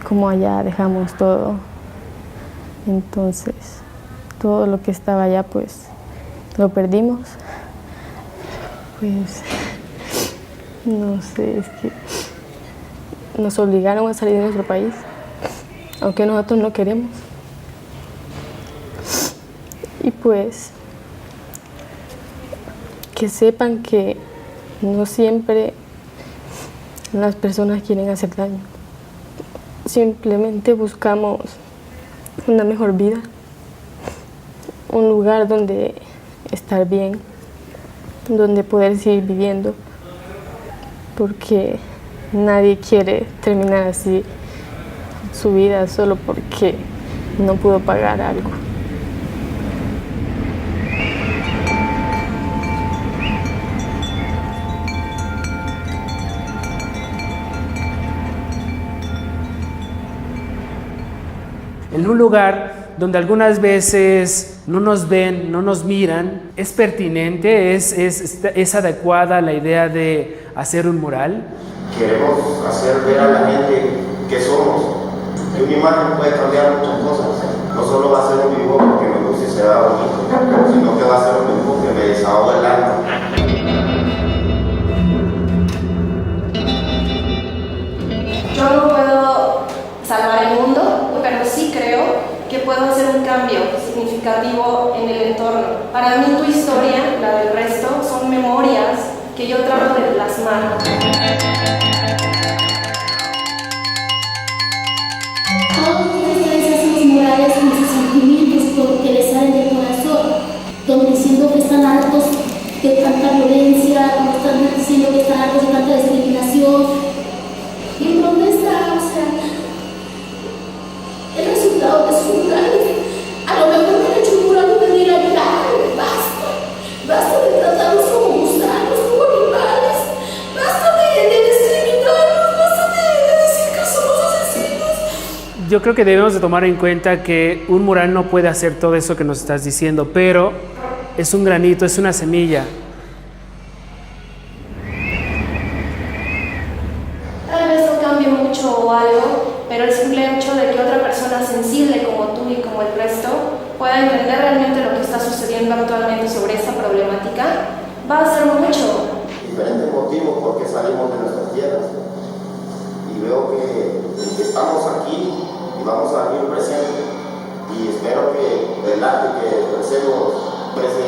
como allá dejamos todo. Entonces, todo lo que estaba allá, pues, lo perdimos. Pues, no sé, es que nos obligaron a salir de nuestro país, aunque nosotros no queremos. Y pues, que sepan que no siempre las personas quieren hacer daño. Simplemente buscamos una mejor vida, un lugar donde estar bien, donde poder seguir viviendo, porque nadie quiere terminar así su vida solo porque no pudo pagar algo. En un lugar donde algunas veces no nos ven, no nos miran, ¿es pertinente, es adecuada la idea de hacer un mural? Queremos hacer ver a la gente que somos, que una imagen puede cambiar muchas cosas. No solo va a ser un dibujo porque me guste y se vea bonito, sino que va a ser un dibujo que me desahoga el alma. Yo no puedo salvar el mundo, pero sí creo que puedo hacer un cambio significativo en el entorno. Para mí tu historia, la del resto, son memorias que yo trato de plasmar. Todos ustedes hacen murales con sus sentimientos porque les salen del corazón, donde diciendo que están hartos de tanta violencia, donde están diciendo que están hartos de tanta discriminación. ¿Y en dónde está, o sea, el resultado de su mural? A lo mejor me han hecho un mural donde digan, ya, basta de tratarnos como gusanos, como animales, basta de discriminarnos, basta de decir que somos asesinos. Yo creo que debemos de tomar en cuenta que un mural no puede hacer todo eso que nos estás diciendo, pero es un granito, es una semilla. Tal vez no cambie mucho o algo, pero el simple hecho de que otra persona sensible como tú y como el resto pueda entender realmente lo que está sucediendo actualmente sobre esta problemática, va a hacer mucho. Diferentes motivos por qué salimos de nuestras tierras. Y veo que estamos aquí y vamos a vivir presente. Y espero que el arte que ofrecemos ofrece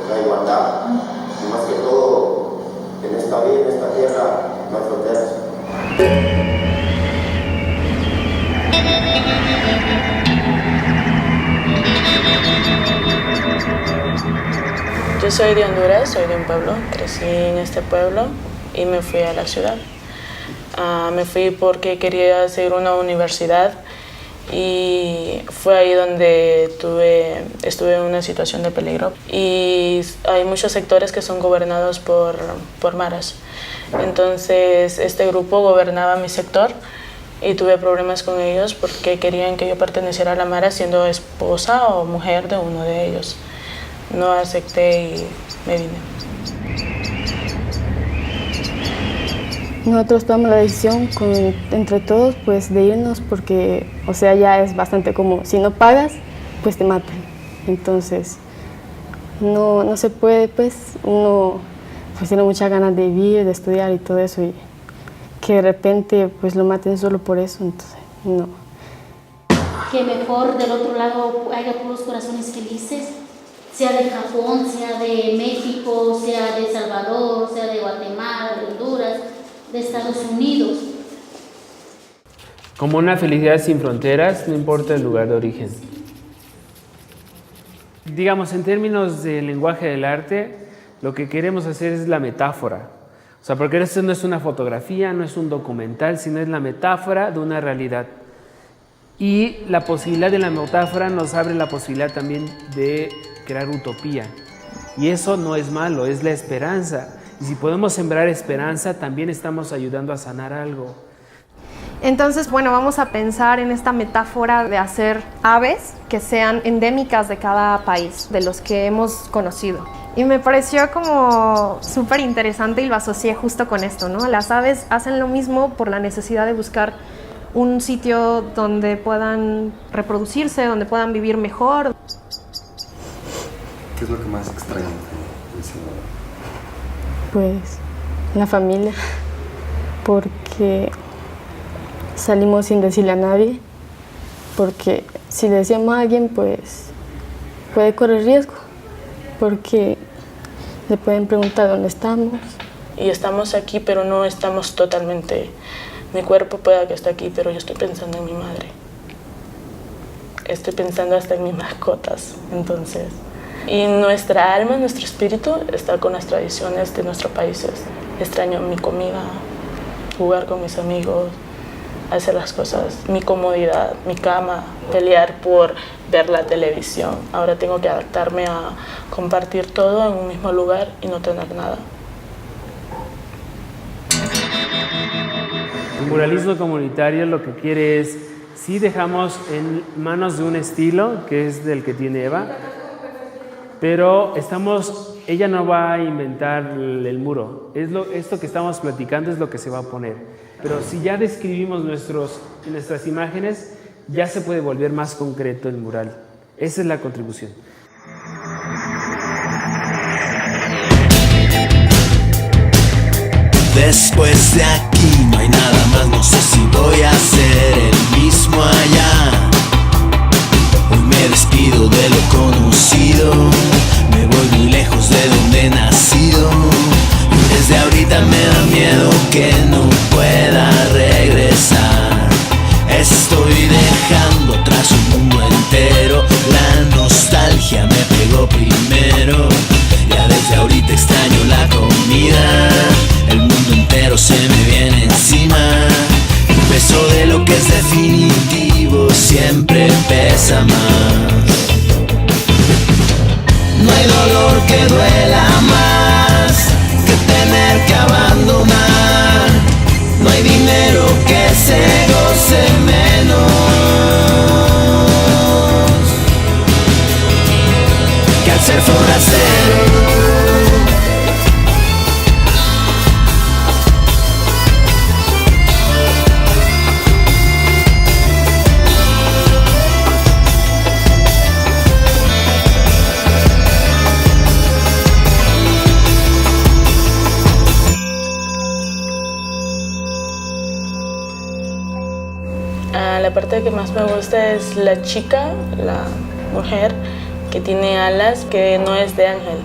la igualdad. Y más que todo, en esta vida, en esta tierra, no hay fronteras. Yo soy de Honduras, soy de un pueblo, crecí en este pueblo y me fui a la ciudad. Me fui porque quería hacer una universidad y fue ahí donde estuve en una situación de peligro. Y hay muchos sectores que son gobernados por maras. Entonces este grupo gobernaba mi sector y tuve problemas con ellos porque querían que yo perteneciera a la mara siendo esposa o mujer de uno de ellos. No acepté y me vine. Nosotros tomamos la decisión entre todos pues de irnos porque, o sea, ya es bastante como si no pagas, pues te matan. Entonces, no se puede, pues uno pues tiene muchas ganas de vivir, de estudiar y todo eso y que de repente pues lo maten solo por eso, entonces no. Que mejor del otro lado haya puros corazones felices, sea de Japón, sea de México, sea de Salvador, sea de Guatemala, de Honduras, de Estados Unidos. Como una felicidad sin fronteras, no importa el lugar de origen. Digamos, en términos del lenguaje del arte, lo que queremos hacer es la metáfora. O sea, porque esto no es una fotografía, no es un documental, sino es la metáfora de una realidad. Y la posibilidad de la metáfora nos abre la posibilidad también de crear utopía. Y eso no es malo, es la esperanza. Y si podemos sembrar esperanza, también estamos ayudando a sanar algo. Entonces, bueno, vamos a pensar en esta metáfora de hacer aves que sean endémicas de cada país, de los que hemos conocido. Y me pareció como súper interesante y lo asocié justo con esto, ¿no? Las aves hacen lo mismo por la necesidad de buscar un sitio donde puedan reproducirse, donde puedan vivir mejor. ¿Qué es lo que más extraña de ese lugar? Pues la familia, porque salimos sin decirle a nadie, porque si le decíamos a alguien, pues puede correr riesgo, porque le pueden preguntar dónde estamos. Y estamos aquí, pero no estamos totalmente. Mi cuerpo puede que esté aquí, pero yo estoy pensando en mi madre. Estoy pensando hasta en mis mascotas, entonces. Y nuestra alma, nuestro espíritu está con las tradiciones de nuestros países. Extraño mi comida, jugar con mis amigos, hacer las cosas, mi comodidad, mi cama, pelear por ver la televisión. Ahora tengo que adaptarme a compartir todo en un mismo lugar y no tener nada. El muralismo comunitario lo que quiere es, sí dejamos en manos de un estilo, que es del que tiene Eva, pero ella no va a inventar el muro. Esto que estamos platicando es lo que se va a poner. Pero si ya describimos nuestras imágenes, ya se puede volver más concreto el mural. Esa es la contribución. Después de aquí no hay nada más, no sé si voy a ser el mismo allá. Hoy me despido de lo conocido, me voy muy lejos de donde he nacido. Y desde ahorita me da miedo que no pueda regresar. Estoy dejando atrás un mundo entero, la nostalgia me pegó primero. Ya desde ahorita extraño la comida, el mundo entero se me viene encima. El peso de lo que es definitivo siempre pesa más. No hay dolor que duela más que tener que abandonar. No hay dinero que se goce menos que al ser forastero. La parte que más me gusta es la chica, la mujer que tiene alas, que no es de ángel,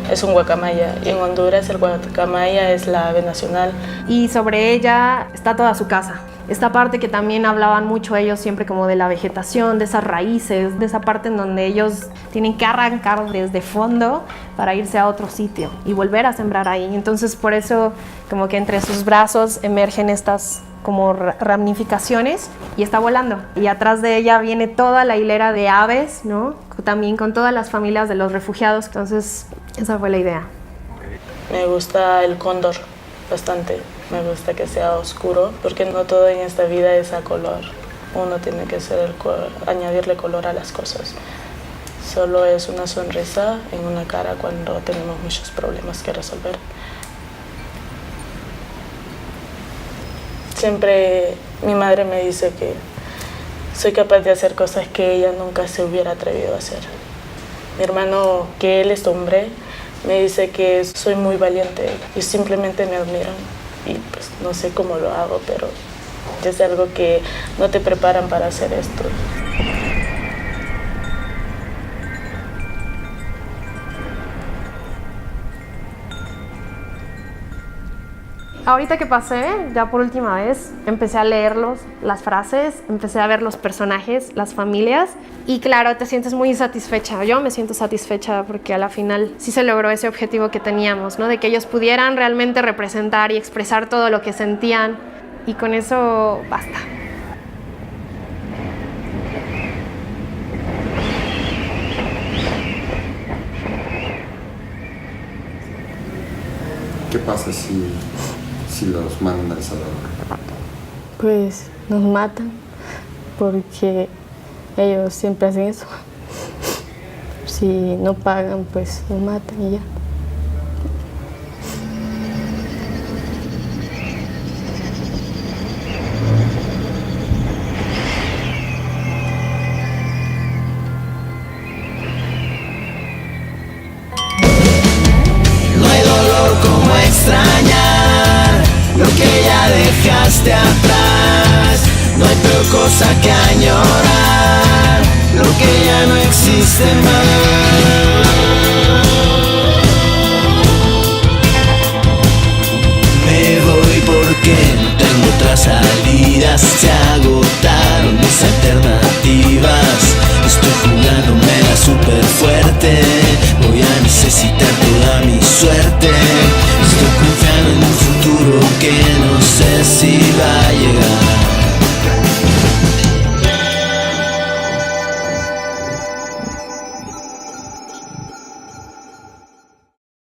es un guacamaya. Y en Honduras el guacamaya es la ave nacional. Y sobre ella está toda su casa. Esta parte que también hablaban mucho ellos siempre como de la vegetación, de esas raíces, de esa parte en donde ellos tienen que arrancar desde fondo para irse a otro sitio y volver a sembrar ahí. Entonces por eso como que entre sus brazos emergen estas como ramificaciones y está volando. Y atrás de ella viene toda la hilera de aves, ¿no? También con todas las familias de los refugiados. Entonces esa fue la idea. Me gusta el cóndor bastante. Me gusta que sea oscuro, porque no todo en esta vida es a color. Uno tiene que añadirle color a las cosas. Solo es una sonrisa en una cara cuando tenemos muchos problemas que resolver. Siempre mi madre me dice que soy capaz de hacer cosas que ella nunca se hubiera atrevido a hacer. Mi hermano, que él es hombre, me dice que soy muy valiente y simplemente me admiran. Y pues no sé cómo lo hago, pero es algo que no te preparan para hacer esto. Ahorita que pasé, ya por última vez, empecé a leerlos, las frases, empecé a ver los personajes, las familias y claro, te sientes muy satisfecha. Yo me siento satisfecha porque a la final sí se logró ese objetivo que teníamos, ¿no? De que ellos pudieran realmente representar y expresar todo lo que sentían y con eso basta. ¿Qué pasa si los mandan a El Salvador? Pues nos matan porque ellos siempre hacen eso. Si no pagan, pues nos matan y ya. extrañar lo que ya dejaste atrás. No hay peor cosa que añorar lo que ya no existe más. Me voy porque no tengo otras salidas, se agotaron mis alternativas. Estoy jugándomela súper fuerte, voy a necesitar toda mi suerte. Estoy confiando en un futuro que no sé si va a llegar.